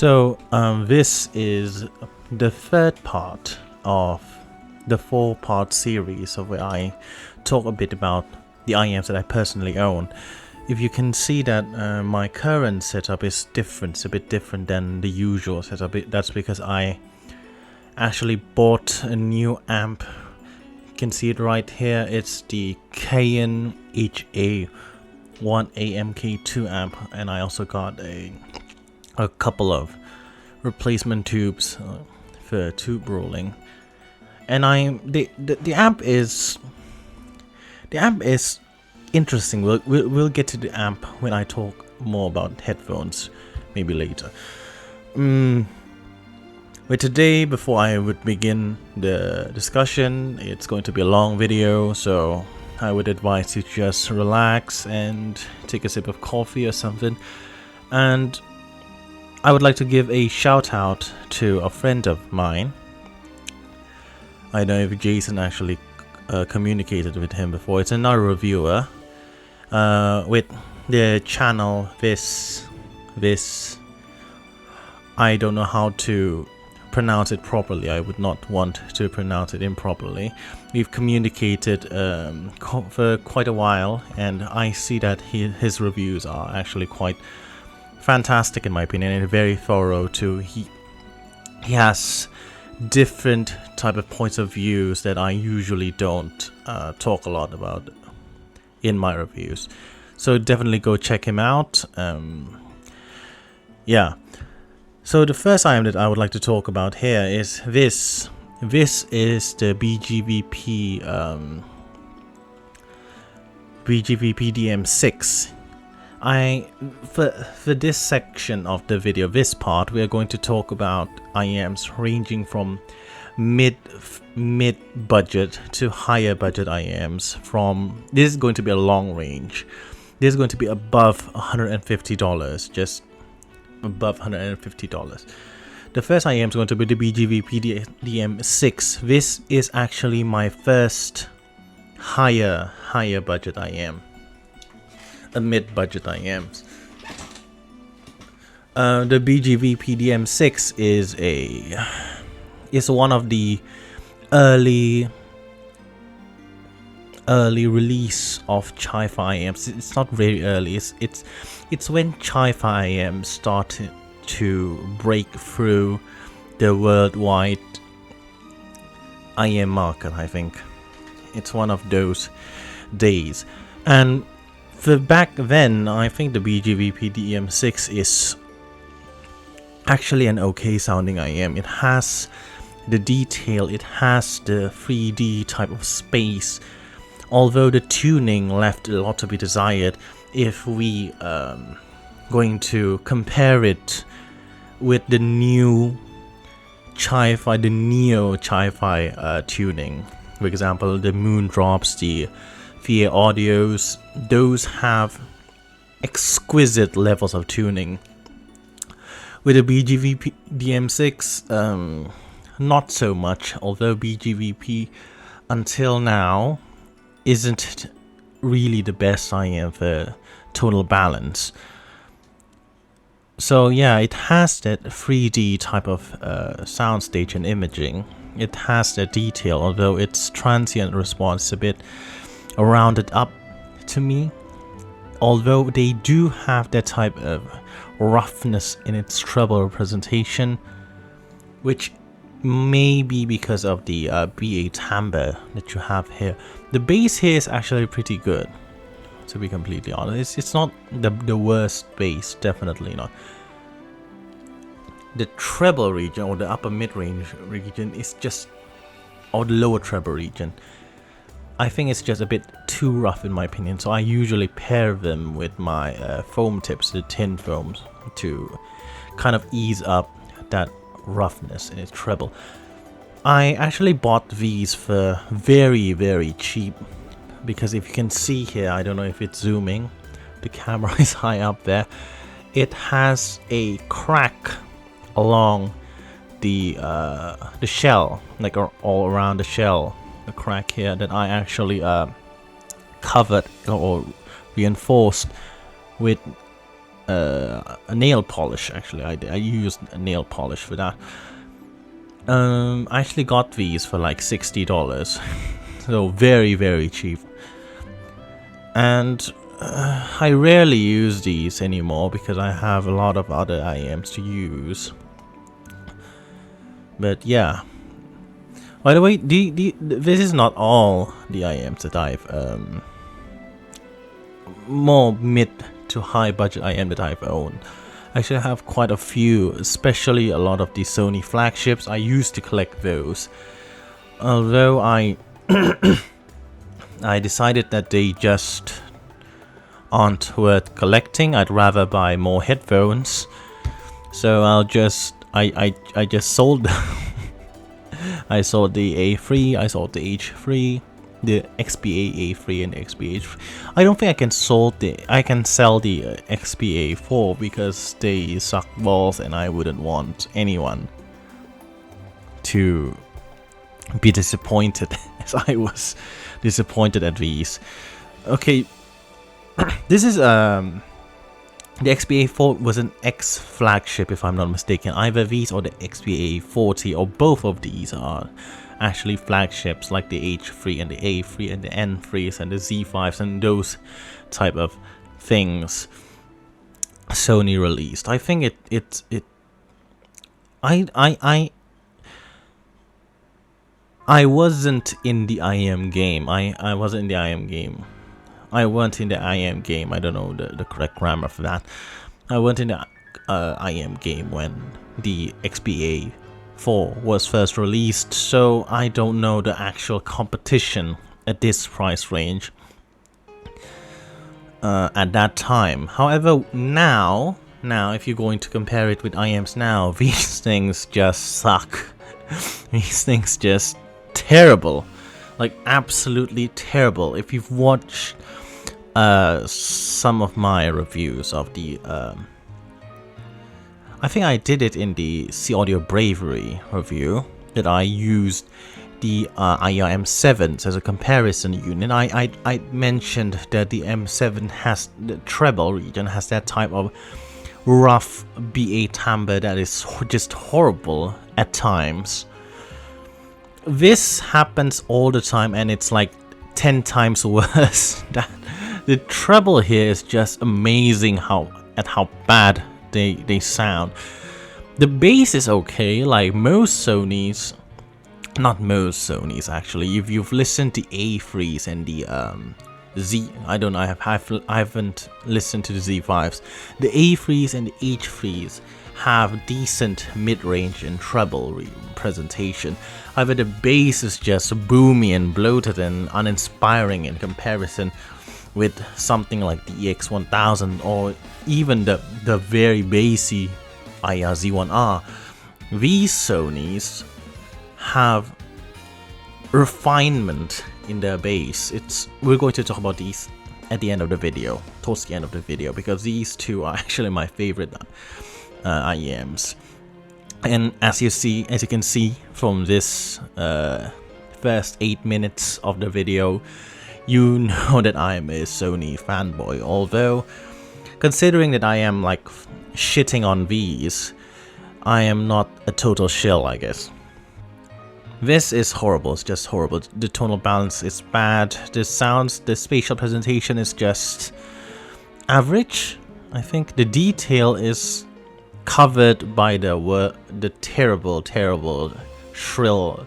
This is the third part of the 4-part series of where I talk a bit about the IEMs that I personally own. If you can see that my current setup is different, it's a bit different than the usual setup. That's because I actually bought a new amp. You can see it right here. It's the KN HA1AMK2 amp, and I also got a couple of replacement tubes for tube rolling. And the amp is interesting. We'll get to the amp when I talk more about headphones, maybe later. But today, before I would begin the discussion, it's going to be a long video, so I would advise you just relax and take a sip of coffee or something. And I would like to give a shout out to a friend of mine. I don't know if Jason actually communicated with him before. It's another reviewer with the channel this I don't know how to pronounce it properly. I would not want to pronounce it improperly. We've communicated for quite a while, and I see that his reviews are actually quite fantastic in my opinion, and very thorough too. He has different type of points of views that I usually don't talk a lot about in my reviews, so definitely go check him out. Yeah, so the first item that I would like to talk about here is this is the BGVP DM6. For this section of the video, this part, we are going to talk about IEMs ranging from mid budget to higher budget IEMs. This is going to be a long range. This is going to be above $150, just above $150. The first IEM is going to be the BGVP DM6. This is actually my first higher budget IEM. A mid-budget IEMs. The BGVP DM6 is one of the early release of Hi-Fi IEMs. It's not very early. It's when Hi-Fi IEMs started to break through the worldwide IEM market. I think it's one of those days. And for back then, I think the BGVP DM6 is actually an okay sounding IEM. It has the detail, it has the 3D type of space, although the tuning left a lot to be desired. If we going to compare it with the new Hi-Fi, the Neo Hi-Fi tuning, for example, the Moondrops, the FiiO Audios, those have exquisite levels of tuning. With the BGVP DM6, not so much, although BGVP until now isn't really the best IEM for tonal balance. So yeah, it has that 3D type of soundstage and imaging. It has that detail, although its transient response is a bit rounded up to me, although they do have that type of roughness in its treble representation, which may be because of the B8 timbre that you have here. The bass here is actually pretty good, to be completely honest. It's not the worst bass, definitely not. The treble region, or the upper mid-range region, is just, or the lower treble region, I think it's just a bit too rough in my opinion, so I usually pair them with my foam tips, the tin foams, to kind of ease up that roughness in its treble. I actually bought these for very cheap, because if you can see here, I don't know if it's zooming, the camera is high up there, it has a crack along the shell, like all around the shell, a crack here that I actually covered or reinforced with a nail polish. Actually, I used a nail polish for that. I actually got these for like $60, so very cheap. And I rarely use these anymore because I have a lot of other IEMs to use. But yeah. By the way, this is not all the IEMs that I've more mid to high budget IEM that I've owned. Actually, I have quite a few, especially a lot of the Sony flagships. I used to collect those, although I I decided that they just aren't worth collecting. I'd rather buy more headphones, so I just sold. I sold the A3, I sold the H3, the XPA A3 and the XPA H3. I don't think I can sell the XPA 4 because they suck balls, and I wouldn't want anyone to be disappointed as I was disappointed at these. Okay, this is the XPA 4 was an X flagship, if I'm not mistaken. Either these or the XPA 40, or both of these are actually flagships, like the H3 and the A3 and the N3s and the Z5s and those type of things Sony released. I think I wasn't in the IEM game. I wasn't in the IEM game. I weren't in the IEM game. I don't know the correct grammar for that. I weren't in the IEM game when the XPA 4 was first released, so I don't know the actual competition at this price range at that time. However, now if you're going to compare it with IEMs now, these things just suck. These things just terrible, like absolutely terrible. If you've watched some of my reviews of the I think I did it in the C Audio Bravery review, that I used the IER-M7 as a comparison unit. I mentioned that the M7 has, the treble region has that type of rough BA timbre that is just horrible at times. This happens all the time, and it's like 10 times worse. The treble here is just amazing how bad they sound. The bass is okay, like most Sonys, not most Sonys actually. If you've listened to A3s and the I don't know, I haven't listened to the Z5s. The A3s and the H3s have decent mid-range and treble presentation. However, the bass is just boomy and bloated and uninspiring in comparison with something like the EX1000 or even the very bassy IER Z1R. These Sonys have refinement in their bass. We're going to talk about these at the end of the video, towards the end of the video, because these two are actually my favorite IEMs. And as you can see from this first 8 minutes of the video, you know that I am a Sony fanboy. Although, considering that I am like shitting on these, I am not a total shill, I guess. This is horrible, it's just horrible. The tonal balance is bad, the sounds, the spatial presentation is just average. I think the detail is covered by the terrible shrill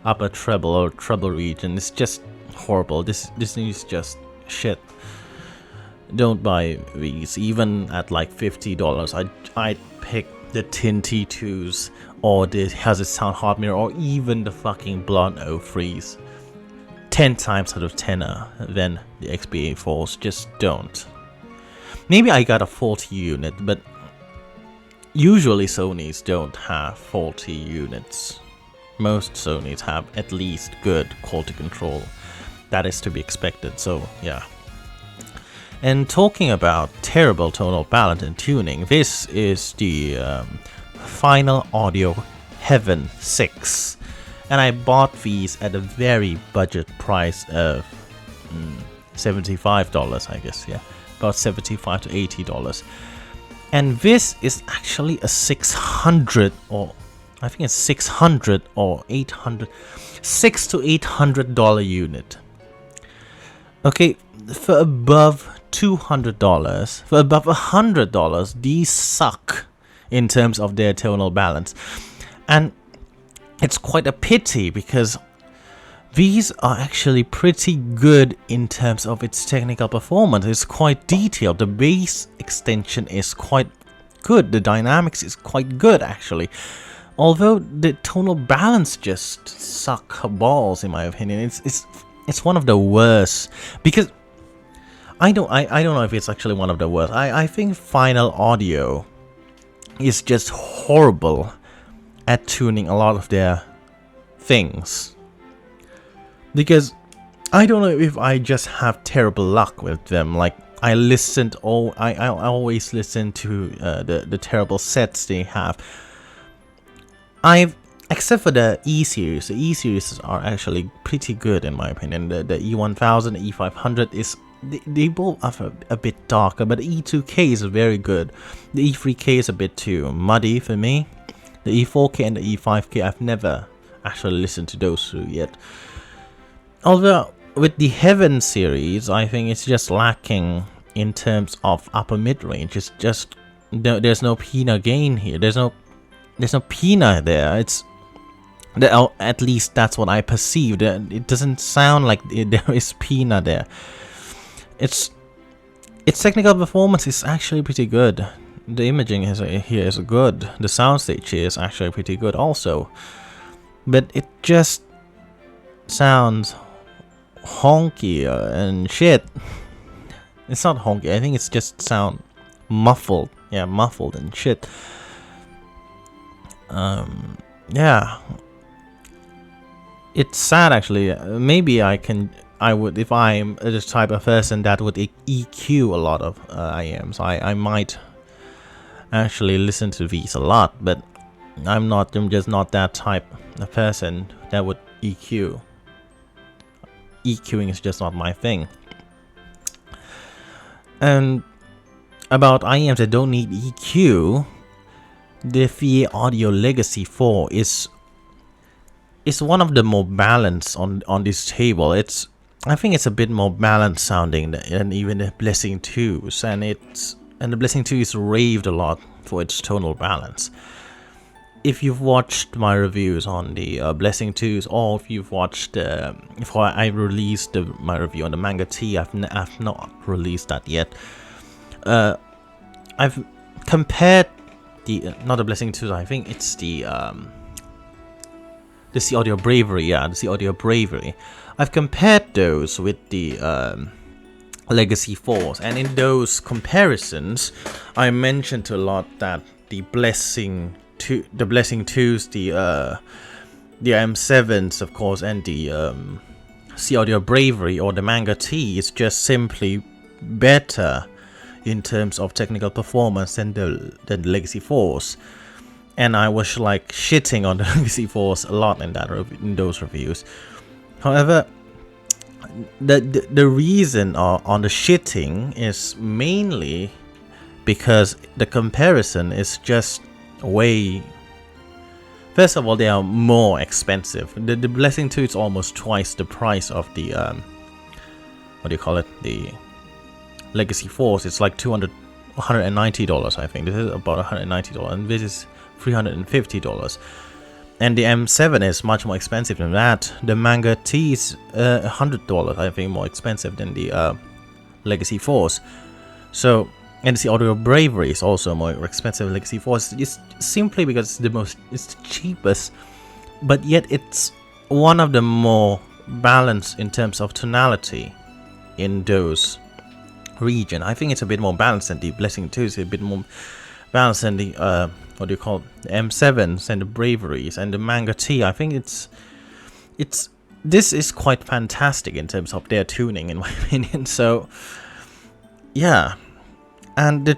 upper treble or treble region. It's just horrible. This is just shit. Don't buy these, even at like $50. I'd pick the Tin T2s or the Has It Sound Hard Mirror or even the fucking Blonde 03s 10 times out of 10 than the XPA 4s. Just don't. Maybe I got a 40 unit, but usually Sonys don't have 40 units. Most Sonys have at least good quality control. That is to be expected, so yeah. And talking about terrible tonal balance and tuning, this is the FiiO Audio Heaven 6. And I bought these at a very budget price of $75, I guess, yeah. About $75 to $80. And this is actually a 600, or I think it's 600 or 800, $600 to $800 unit. Okay, for above $200, for above $100, these suck in terms of their tonal balance. And it's quite a pity because these are actually pretty good in terms of its technical performance. It's quite detailed. The bass extension is quite good. The dynamics is quite good actually. Although the tonal balance just suck balls in my opinion. It's one of the worst, because I don't know if it's actually one of the worst. I think Final Audio is just horrible at tuning a lot of their things. Because I don't know if I just have terrible luck with them. Like I always listen to the terrible sets they have. Except for the E series. The E series are actually pretty good in my opinion. The E1000, the E500 is they both are a bit darker, but the E2K is very good. The E3K is a bit too muddy for me. The E4K and the E5K, I've never actually listened to those two yet. Although with the Heaven series, I think it's just lacking in terms of upper mid range. It's just there's no Pina gain here. There's no Pina there. At least that's what I perceived. It doesn't sound like there is Pina there. Its technical performance is actually pretty good. The imaging here is good. The soundstage here is actually pretty good also. But it just sounds honky and shit. It's not honky. I think it's just sound muffled. Yeah, muffled and shit. Yeah. It's sad actually. Maybe I would, if I'm the type of person that would EQ a lot of IEMs, I might actually listen to these a lot, but I'm just not that type of person that would EQ. EQing is just not my thing. And about IEMs that don't need EQ, the FiiO Legacy 4 is one of the more balanced on this table. I think it's a bit more balanced sounding than even the Blessing 2s, and the Blessing 2 is raved a lot for its tonal balance. If you've watched my reviews on the Blessing 2s, or if you've watched before I released my review on the Manga T, I've not released that yet. I've compared not the Blessing 2s. I think it's the Audio Bravery. Yeah, the Audio Bravery. I've compared those with the Legacy 4s, and in those comparisons, I mentioned a lot that the Blessing 2s, the M7s, of course, and the Audio Bravery or the Manga T is just simply better in terms of technical performance than the Legacy 4s. And I was like shitting on the Legacy 4s a lot in those reviews. However, the reason on the shitting is mainly because the comparison is just way. First of all, they are more expensive. The Blessing 2 is almost twice the price of the what do you call it? The Legacy 4s. It's like $190, I think. This is about $190, and this is $350. And the M7 is much more expensive than that. The Manga T is $100, I think, more expensive than the Legacy 4s. So, and the Audio Bravery is also more expensive than Legacy 4s. It's simply because it's the cheapest, but yet it's one of the more balanced in terms of tonality in those region. I think it's a bit more balanced than the Blessing 2. It's a bit more balanced than the what do you call it? The M7s and the Braveries and the Manga T. I think this is quite fantastic in terms of their tuning, in my opinion. So yeah, and the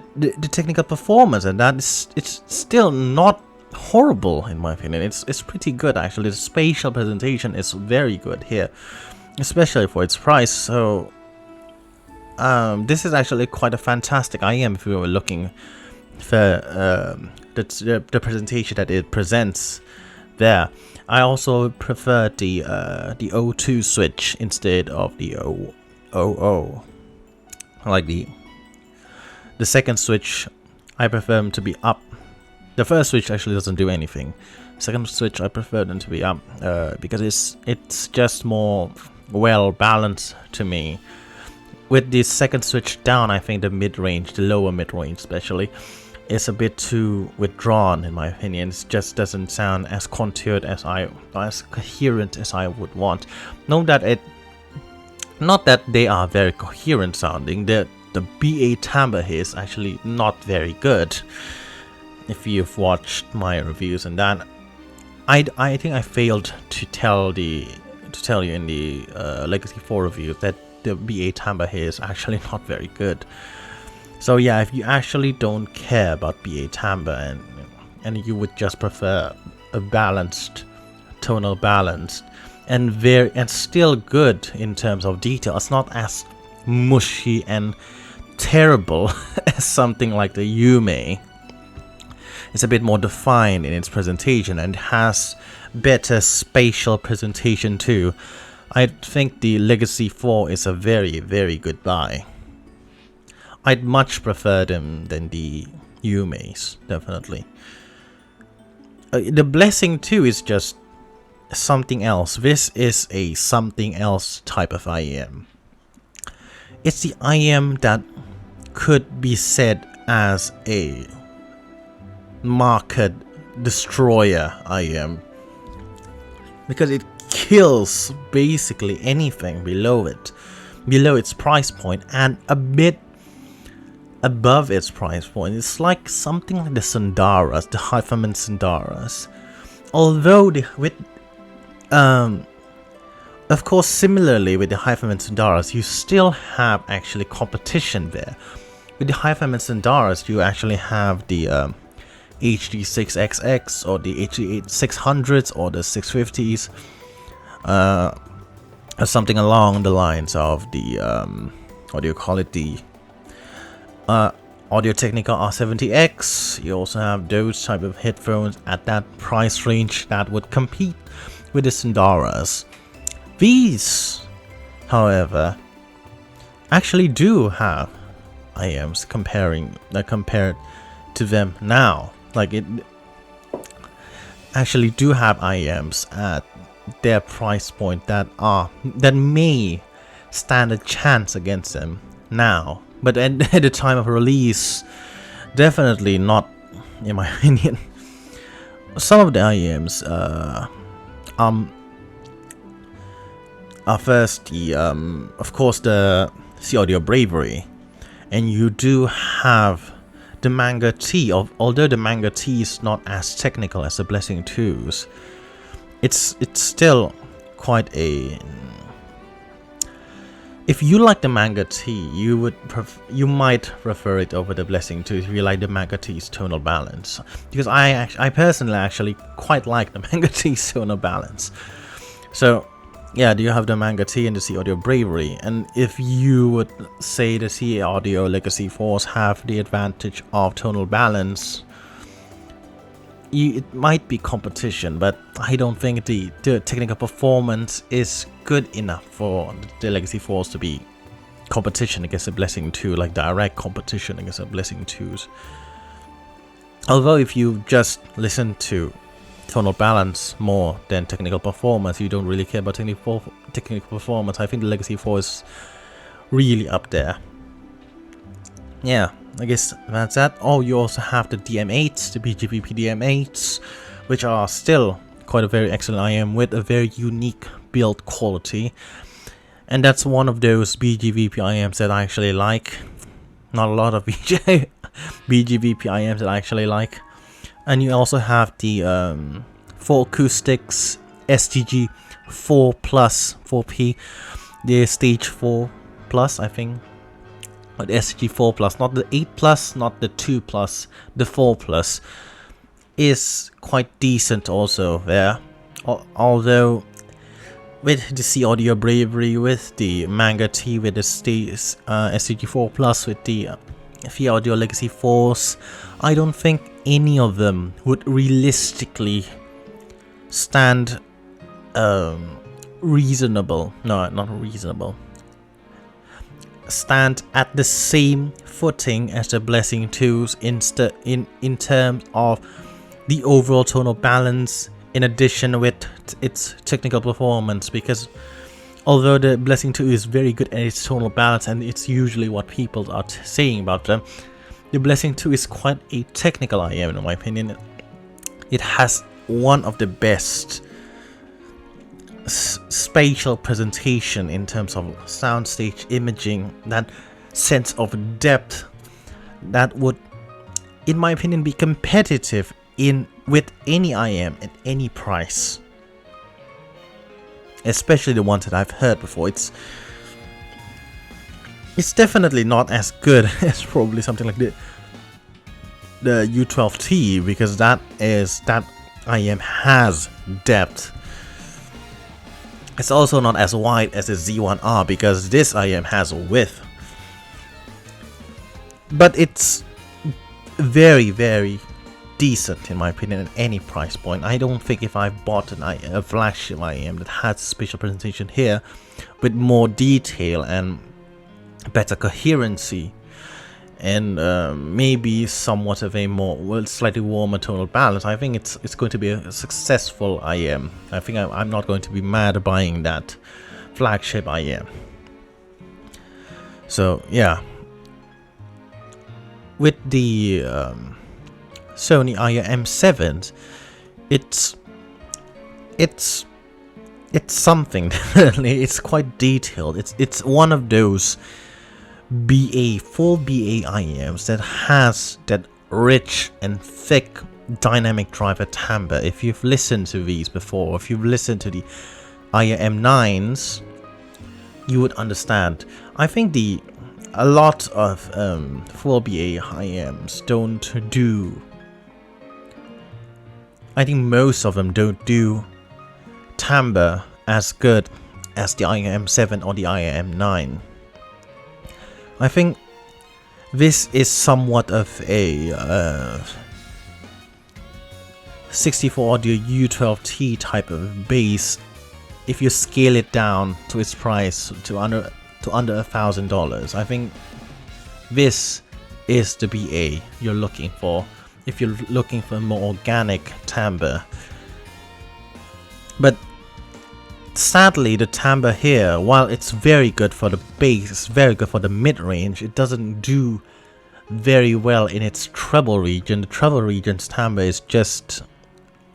technical performance and that it's still not horrible in my opinion. It's pretty good actually. The spatial presentation is very good here, especially for its price. So this is actually quite a fantastic IEM if we were looking the presentation that it presents there. I also prefer the O2 switch instead of the OO. Like the second switch, I prefer them to be up. The first switch actually doesn't do anything. Second switch, I prefer them to be up because it's just more well balanced to me. With the second switch down, I think the mid-range, the lower mid-range especially, is a bit too withdrawn in my opinion. It just doesn't sound as contoured as as coherent as I would want. Not that they are very coherent sounding. The BA timbre here is actually not very good. If you've watched my reviews and that, I think I failed to tell you in the Legacy 4 review that the BA timbre here is actually not very good. So yeah, if you actually don't care about BA timbre and you would just prefer a balanced, tonal balance, and still good in terms of detail, it's not as mushy and terrible as something like the Yume. It's a bit more defined in its presentation and has better spatial presentation too. I think the Legacy 4 is a very, very good buy. I'd much prefer them than the Yume's, definitely. The Blessing 2 is just something else. This is a something else type of IEM. It's the IEM that could be said as a market destroyer IEM, because it kills basically anything below its price point and a bit above its price point. It's like something like the Sundaras, the Hyphaman Sundaras. Although of course, similarly with the Hyphaman Sundaras, you still have actually competition there. With the Hyphaman Sundaras, you actually have the HD6XX or the HD600s or the 650s, or something along the lines of the what do you call it, the Audio-Technica R70X. You also have those type of headphones at that price range that would compete with the Sundaras. These, however, actually do have IEMs compared to them now. Like, it actually do have IEMs at their price point that may stand a chance against them now. But at the time of release, definitely not, in my opinion. Some of the IEMs are first the of course the C Audio Bravery, and you do have the Manga T. Although the Manga T is not as technical as the Blessing 2s, it's still quite a. If you like the Manga T, you might prefer it over the Blessing 2 if you like the Manga T's tonal balance. Because I personally actually quite like the Manga T's tonal balance. So yeah, do you have the Manga T and the C Audio Bravery? And if you would say the C Audio Legacy 4s have the advantage of tonal balance, it might be competition, but I don't think the technical performance is good enough for the Legacy 4s to be competition against the Blessing 2, like direct competition against the Blessing 2s. Although if you just listen to tonal balance more than technical performance, you don't really care about technical performance, I think the Legacy 4 is really up there. Yeah, I guess that's that. Oh, you also have the DM8s, the BGVP DM8s, which are still quite a very excellent IEM with a very unique build quality. And that's one of those BGVP IEMs that I actually like. Not a lot of BGVP IEMs that I actually like. And you also have the 4 acoustics STG 4 Plus 4P, the stage 4 Plus, I think. The STG 4 Plus, not the 8 Plus, not the 2 Plus, the 4 Plus is quite decent also there. Although with the C Audio Bravery, with the Manga T, with the STG 4 Plus, with the FiiO Legacy 4s, I don't think any of them would realistically stand reasonable, no, not reasonable, stand at the same footing as the Blessing 2s in terms of the overall tonal balance, in addition with its technical performance, because although the Blessing 2 is very good at its tonal balance, and it's usually what people are saying about them, the Blessing 2 is quite a technical IEM in my opinion. It has one of the best spatial presentation in terms of soundstage imaging, that sense of depth that would, in my opinion, be competitive with any IEM at any price. Especially the ones that I've heard before. It's definitely not as good as probably something like the U12T, because that IEM has depth. It's also not as wide as the Z1R, because this IEM has width. But it's very, very decent in my opinion at any price point. I don't think if I bought a flagship IEM that has spatial presentation here with more detail and better coherency and maybe somewhat of a more, slightly warmer tonal balance, I think it's going to be a successful IEM. I think I'm not going to be mad buying that flagship IEM. So yeah, with the Sony IER-M7, it's something. Definitely, it's quite detailed. It's one of those full BA IEMs that has that rich and thick dynamic driver timbre. If you've listened to these before, if you've listened to the IEM9s, you would understand. I think a lot of full BA IEMs don't do. I think most of them don't do timbre as good as the IEM7 or the IEM9. I think this is somewhat of a 64 audio U12T type of bass if you scale it down to its price to under $1,000. I think this is the BA you're looking for if you're looking for a more organic timbre. But sadly, the timbre here, while it's very good for the bass, it's very good for the mid-range, it doesn't do very well in its treble region. The treble region's timbre is just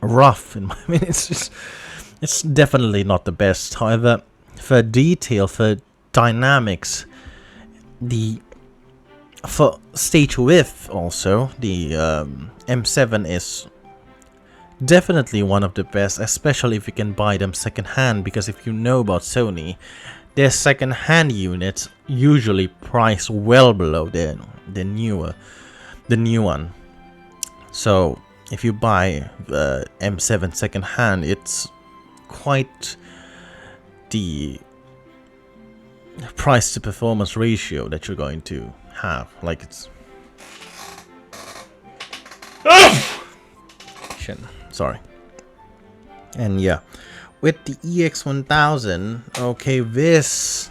rough in my opinion. It's definitely not the best. However, for detail, for dynamics, for stage width also, the M7 is definitely one of the best, especially if you can buy them second-hand, because if you know about Sony, their second-hand units usually price well below the new one. So if you buy the M7 second-hand, it's quite the price to performance ratio that you're going to have. Like it's sorry. And yeah, with the EX1000, okay, this,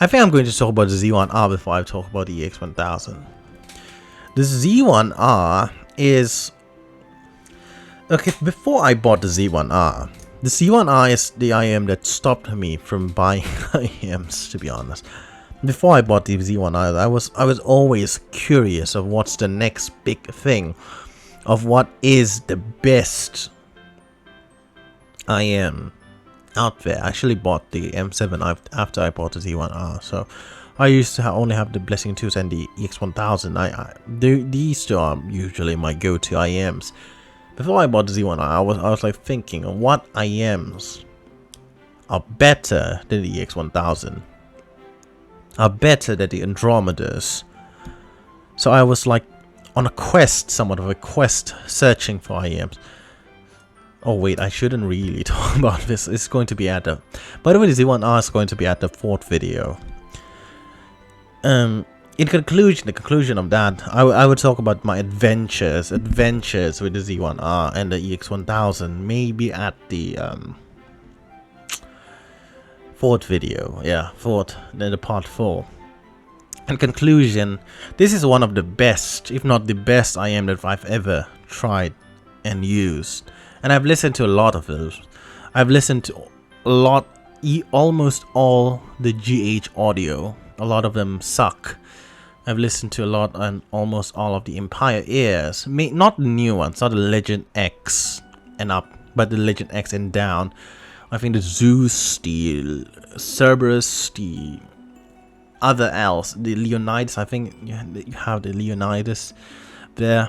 I think I'm going to talk about the Z1R before I talk about the EX1000. The Z1R is, okay, before I bought the Z1R is the IEM that stopped me from buying IEMs, to be honest. Before I bought the Z1R, I was always curious of what's the next big thing, of what is the best IEM out there. I actually bought the M7 after I bought the Z1R, so I used to only have the Blessing 2s and the EX1000. These two are usually my go-to IEMs. Before I bought the Z1R, I was like thinking of what IEMs are better than the EX1000, are better than the Andromedas. So I was like on a quest, somewhat of a quest, searching for IEMs. Oh wait, I shouldn't really talk about this. It's going to be at the... By the way, the Z1R is going to be at the 4th video. in conclusion, the conclusion of that, I would talk about my adventures with the Z1R and the EX1000, maybe at the fourth video, yeah, then the part 4. In conclusion, this is one of the best, if not the best IEM that I've ever tried and used, and I've listened to a lot of those. I've listened to a lot, almost all the GH audio. A lot of them suck. I've listened to a lot and almost all of the Empire ears. Not the new ones, not the Legend X and up, but the Legend X and down. I think the Zeus, the Cerberus, the other else, the Leonidas. I think you have the Leonidas there.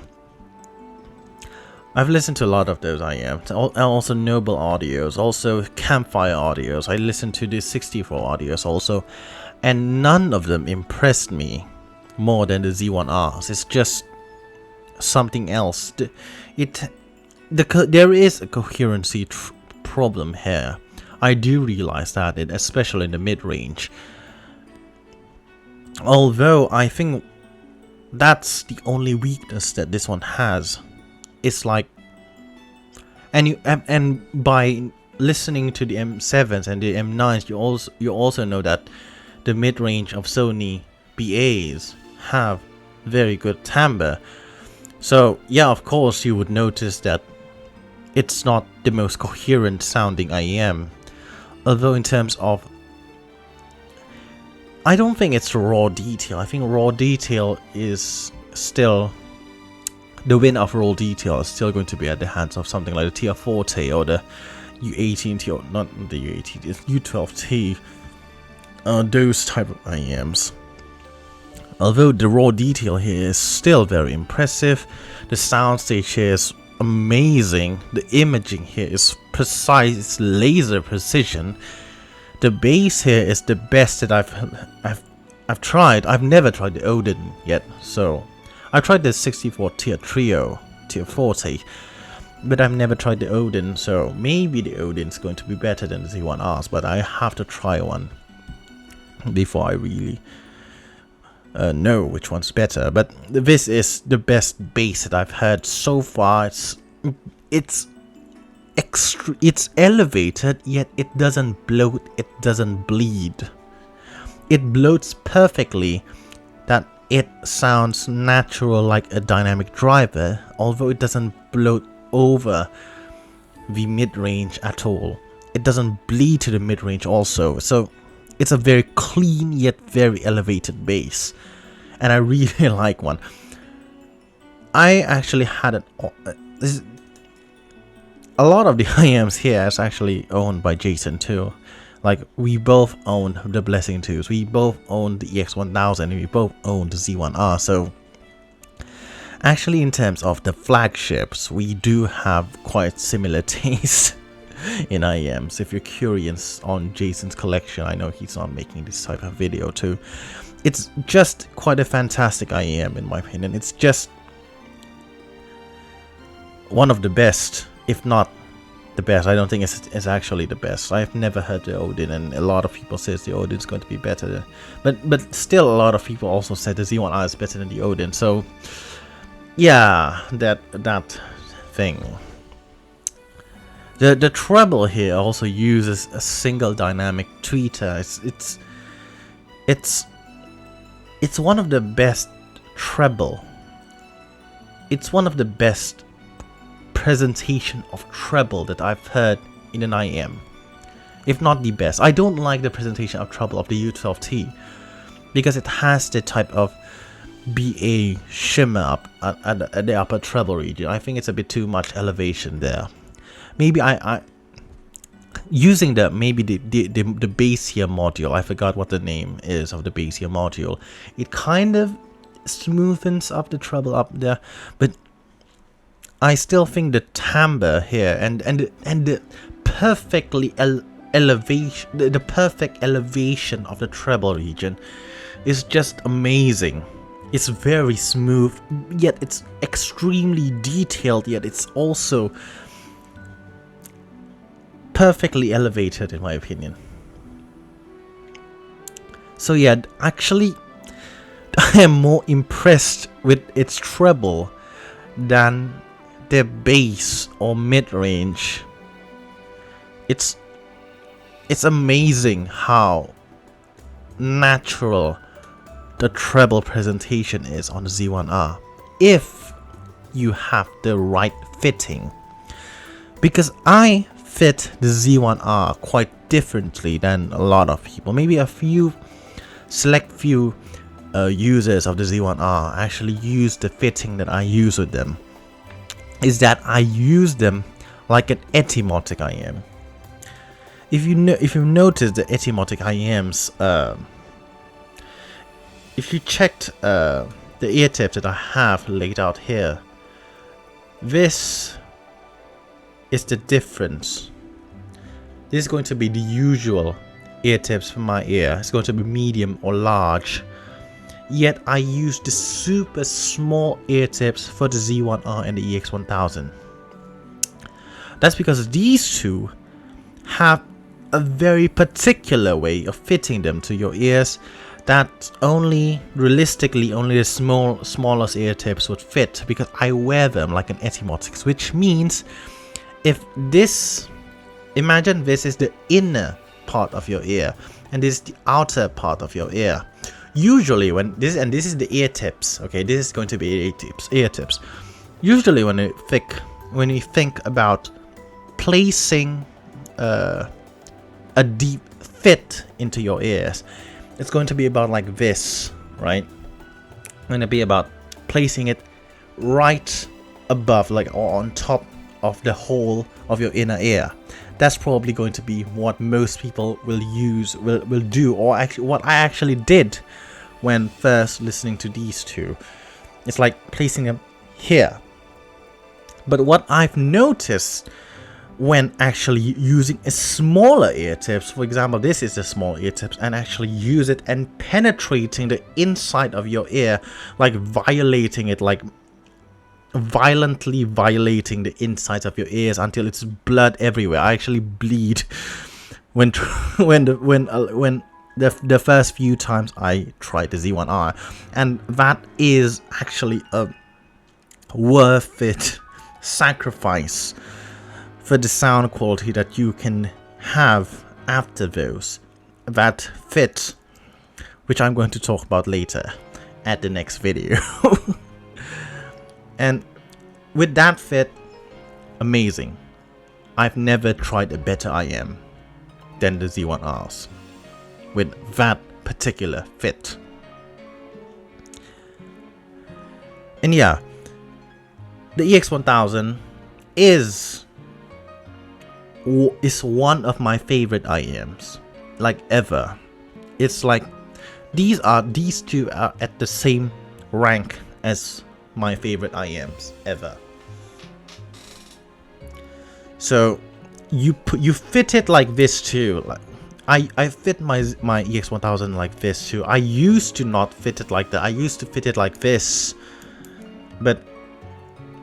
I've listened to a lot of those IEMs, also Noble audios, also Campfire audios. I listened to the 64 audios also, and none of them impressed me more than the Z1Rs. It's just something else. There is a coherency problem here. I do realize that, especially in the mid-range. Although I think that's the only weakness that this one has. It's like, and by listening to the M7s and the M9s, you also know that the mid-range of Sony BAs have very good timbre. So yeah, of course you would notice that it's not the most coherent sounding IEM. Although in terms of, I don't think it's raw detail. I think raw detail is still, the win of raw detail is still going to be at the hands of something like the Tier 4T or the U18T, or not the U18T, it's U12T, those type of IEMs. Although the raw detail here is still very impressive, the soundstage here is amazing, the imaging here is precise, it's laser precision. The bass here is the best that I've tried. I've never tried the Odin yet, so I've tried the 64 Tier Trio, Tier 40, but I've never tried the Odin, so maybe the Odin's going to be better than the Z1Rs, but I have to try one before I really know which one's better. But this is the best bass that I've heard so far. It's elevated, yet it doesn't bloat, it doesn't bleed. It bloats perfectly, that it sounds natural like a dynamic driver, although it doesn't bloat over the mid-range at all. It doesn't bleed to the mid-range also, so it's a very clean yet very elevated bass, and I really like one. I actually had it. A lot of the IEMs here is actually owned by Jason too. Like, we both own the Blessing 2s, we both own the EX1000, and we both own the Z1R. So actually, in terms of the flagships, we do have quite similar taste in IEMs. If you're curious on Jason's collection, I know he's not making this type of video too. It's just quite a fantastic IEM in my opinion. It's just one of the best, if not the best. I don't think it's actually the best. I've never heard the Odin, and a lot of people says the Odin's going to be better. But still, a lot of people also said the Z1R is better than the Odin. So yeah, that thing. The treble here also uses a single dynamic tweeter. It's one of the best treble. It's one of the best presentation of treble that I've heard in an IEM, if not the best. I don't like the presentation of treble of the U12T because it has the type of BA shimmer up at the upper treble region. I think it's a bit too much elevation there. Maybe I using the bass here module. I forgot what the name is of the bass here module. It kind of smoothens up the treble up there, but I still think the timbre here and the perfectly elevation, the perfect elevation of the treble region is just amazing. It's very smooth, yet it's extremely detailed, yet it's also perfectly elevated in my opinion. So yeah, actually I am more impressed with its treble than their bass or mid-range. It's amazing how natural the treble presentation is on the Z1R if you have the right fitting, because I fit the Z1R quite differently than a lot of people. Maybe a select few users of the Z1R actually use the fitting that I use with them, is that I use them like an etymotic IEM. If you've noticed the etymotic IEMs, if you checked the ear tips that I have laid out here, this is the difference. This is going to be the usual ear tips for my ear. It's going to be medium or large. Yet I use the super small ear tips for the Z1R and the EX1000. That's because these two have a very particular way of fitting them to your ears that realistically only the smallest ear tips would fit, because I wear them like an etymotics, which means imagine this is the inner part of your ear and this is the outer part of your ear. Usually when this is the ear tips, okay, this is going to be ear tips. Usually when you think about placing a deep fit into your ears, it's going to be about like this, right? It's going to be about placing it right above, like, or on top of the whole of your inner ear. That's probably going to be what most people will do, or actually what I actually did when first listening to these two. It's like placing them here. But what I've noticed when actually using a smaller ear tips, for example, this is a small ear tips, and actually use it and penetrating the inside of your ear, like violating it, like violently violating the insides of your ears until it's blood everywhere. I actually bleed when the first few times I tried the Z1R, and that is actually a worth it sacrifice for the sound quality that you can have after that fit, which I'm going to talk about later at the next video. And with that fit, amazing. I've never tried a better IEM than the Z1Rs with that particular fit. And yeah, the EX1000 is one of my favorite IEMs, like ever. It's like these two are at the same rank as my favorite IEMs ever. So you fit it like this too. Like I fit my EX1000 like this too. I used to not fit it like that. I used to fit it like this, but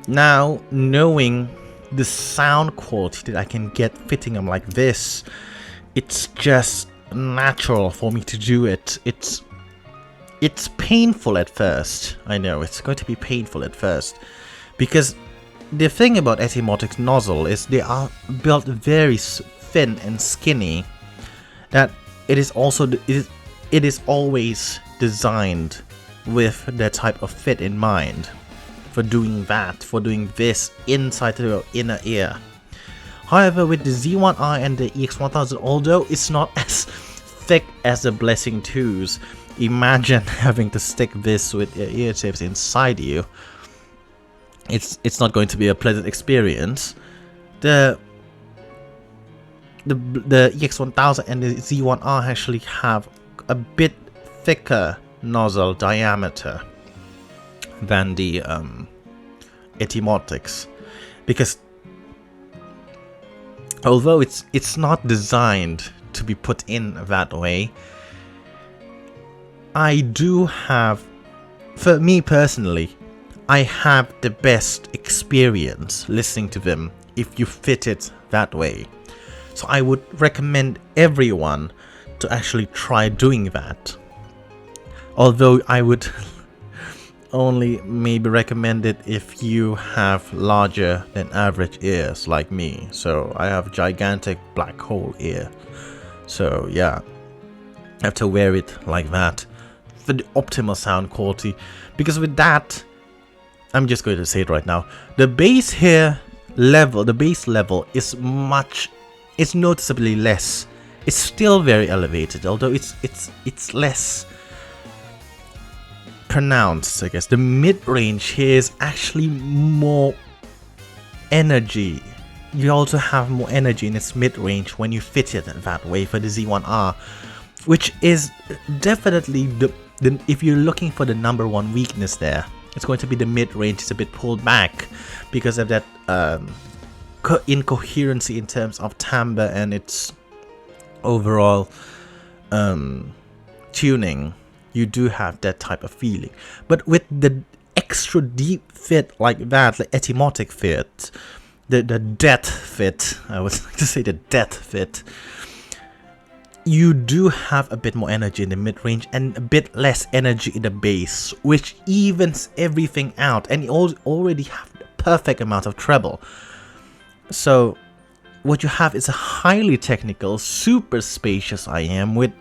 now knowing the sound quality that I can get fitting them like this, it's just natural for me to do it. It's painful at first. I know it's going to be painful at first, because the thing about etymotic nozzle is they are built very thin and skinny, that it is always designed with that type of fit in mind. For doing this inside your inner ear. However, with the Z1R and the EX1000, although it's not as thick as the Blessing 2s, imagine having to stick this with your ear tips inside you. It's not going to be a pleasant experience. The EX1000 and the Z1R actually have a bit thicker nozzle diameter than the etymotics, because although it's not designed to be put in that way, I do have, for me personally, I have the best experience listening to them if you fit it that way. So I would recommend everyone to actually try doing that. Although I would only maybe recommend it if you have larger than average ears like me. So I have gigantic black hole ear. So yeah, I have to wear it like that for the optimal sound quality. Because with that, I'm just going to say it right now, the bass here level, the bass level is it's noticeably less. It's still very elevated, although it's less pronounced, I guess. The mid-range here is actually more energy. You also have more energy in its mid-range when you fit it that way for the Z1R, which is definitely if you're looking for the number one weakness there, it's going to be the mid-range. It's a bit pulled back because of that incoherency in terms of timbre and its overall tuning. You do have that type of feeling. But with the extra deep fit like that, the etymotic fit, the death fit, I would like to say the death fit, you do have a bit more energy in the mid-range and a bit less energy in the bass, which evens everything out, and you already have the perfect amount of treble. So what you have is a highly technical, super spacious IEM with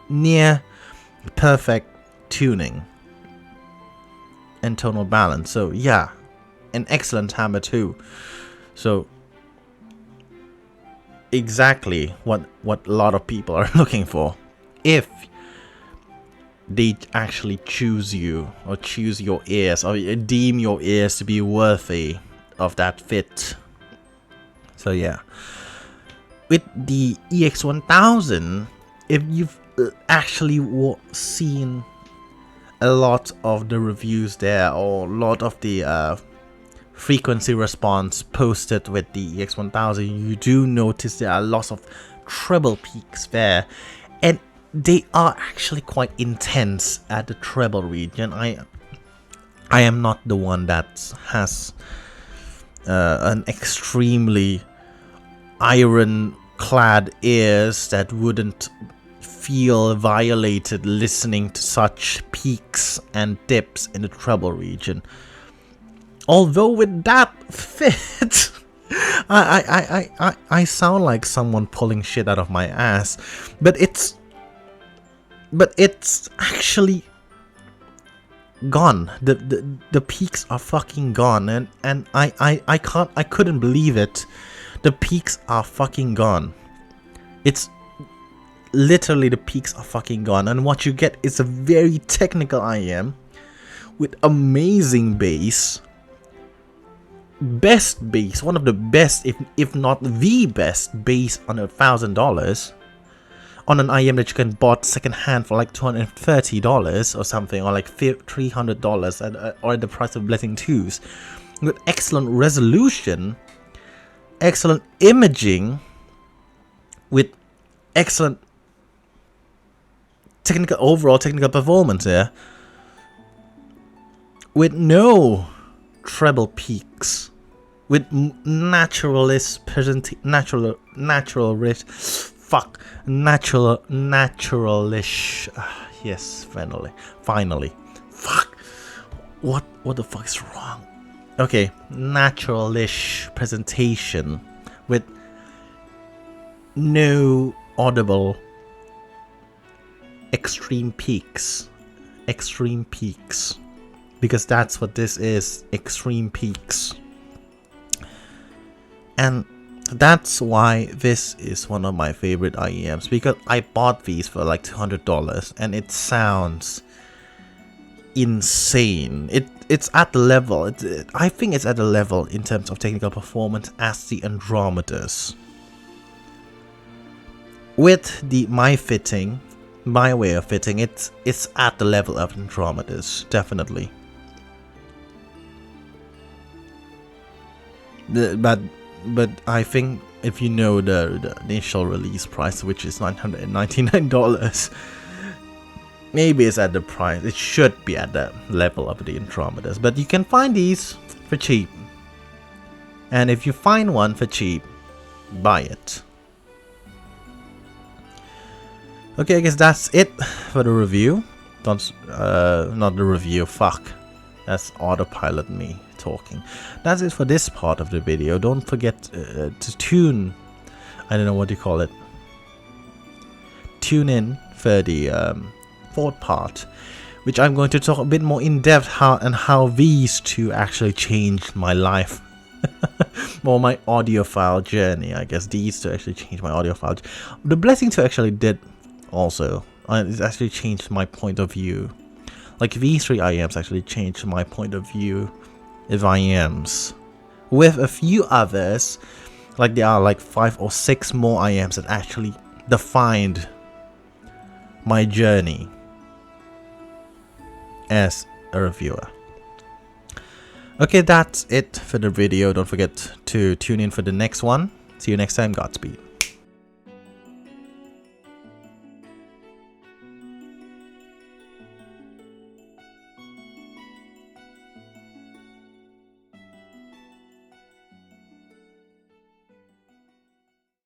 near perfect tuning and tonal balance. So yeah, an excellent timbre too. So exactly what a lot of people are looking for if they actually choose you or choose your ears or deem your ears to be worthy of that fit. So yeah, with the EX1000, if you've actually seen a lot of the reviews there or a lot of the frequency response posted with the EX1000, you do notice there are lots of treble peaks there, and they are actually quite intense at the treble region. I am not the one that has an extremely iron-clad ears that wouldn't feel violated listening to such peaks and dips in the treble region. Although with that fit, I sound like someone pulling shit out of my ass, but it's actually gone. The peaks are fucking gone, and I couldn't believe it. The peaks are fucking gone. It's literally, the peaks are fucking gone, and what you get is a very technical IEM with amazing bass. Best bass, one of the best, if not the best bass on $1,000 on an IEM that you can bought second hand for like $230 or something, or like $300 or at the price of Blessing 2s, with excellent resolution, excellent imaging, with excellent overall technical performance here, with no treble peaks, with naturalish, yes, finally, fuck, what the fuck is wrong? Okay, naturalish presentation with no audible extreme peaks, because that's what this is, extreme peaks. And that's why this is one of my favorite IEMs, because I bought these for like $200 and it sounds insane. It's at the level, I think it's at the level in terms of technical performance as the Andromedas. With my way of fitting, it's at the level of Andromedas, definitely. But I think if you know the initial release price, which is $999, maybe it's at the price. It should be at the level of the Andromedas. But you can find these for cheap. And if you find one for cheap, buy it. Okay, I guess that's it for the review. Don't, not the review, fuck. That's autopilot me talking. That's it for this part of the video. Don't forget to tune, I don't know what you call it. Tune in for the fourth part, which I'm going to talk a bit more in depth how these two actually changed my life. Or my audiophile journey, I guess. These two actually changed my audiophile. The Blessing 2 actually did also. It actually changed my point of view. Like these three IEMs actually changed my point of view of IEMs. With a few others, like there are like 5 or 6 more IEMs that actually defined my journey as a reviewer. Okay, that's it for the video. Don't forget to tune in for the next one. See you next time. Godspeed.